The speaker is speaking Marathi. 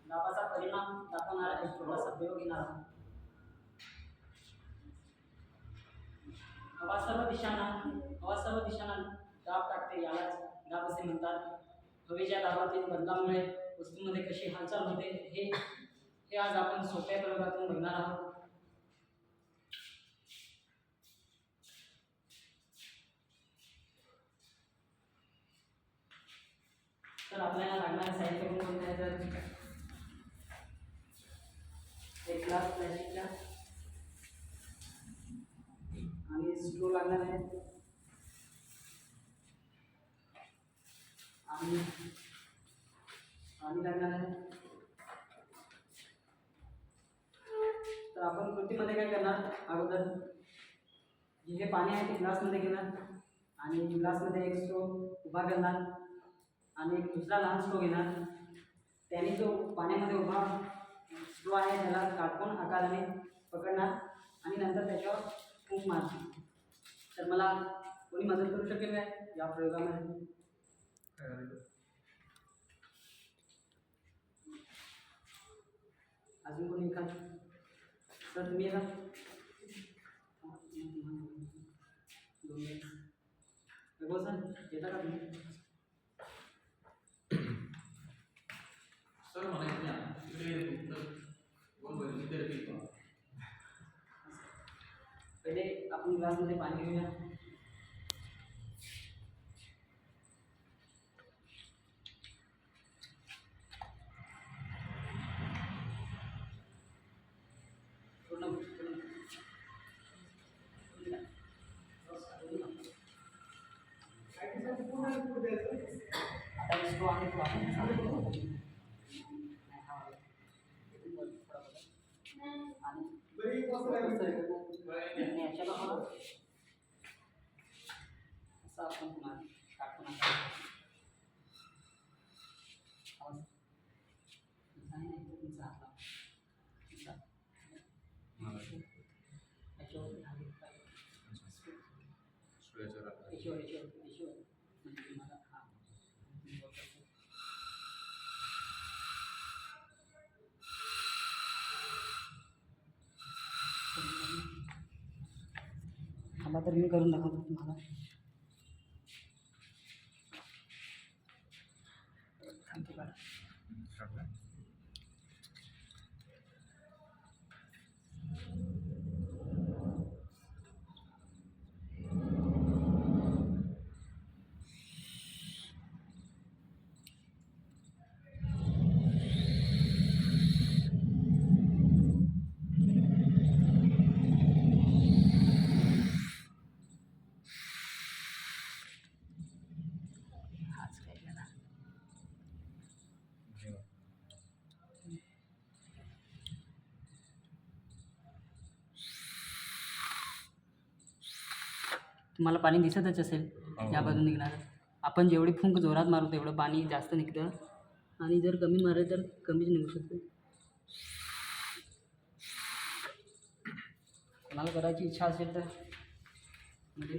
दाबाचा परिणाम दाखवणारा एक छोटासा प्रयोग घेणार आहोत. हवा सर्व दिशांना दाब टाकते, यालाच दाब असे म्हणतात. हवेच्या दाबातील बदलामुळे वस्तूमध्ये कशी हालचाल होते हे आज आपण सोप्या प्रयोगातून बघणार आहोत. तर आपल्याला लागणारे साहित्य कोणते आहे? तर एक ग्लास प्लास्टिकचा आणि स्ट्रो लागणार आहे आणि पाणी लागणार आहे. तर आपण कृतीमध्ये काय करणार, अगोदर जे पाणी आहे ते ग्लासमध्ये घेणार आणि ग्लासमध्ये एक स्ट्रो उभा करणार आणि एक दुसरा लहान स्ट्रो घेणार. त्याने जो पाण्यामध्ये उभा स्ट्रो आहे त्याला काटकोन आकाराने पकडणार आणि नंतर त्याच्यावर फूंक मारणार. तर मला कोणी मदत करू शकेल काय या प्रयोगामध्ये? अजून कोणी एखाद? सर तुम्ही येता? हो सर, येता का तुम्ही? सर मला पहिले आपण ग्लासमध्ये पाणी घेऊया. थांबा तर मी करून दाखवतो तुम्हाला. तुम्हाला पाणी दिसतच असेल या बाजून निघणार. आपण जेवढी फुंक जोरात मारू तेवढं पाणी जास्त निघतं आणि जर कमी मारलं तर कमीच निघू शकतं. कोणाला करायची इच्छा असेल तर म्हणजे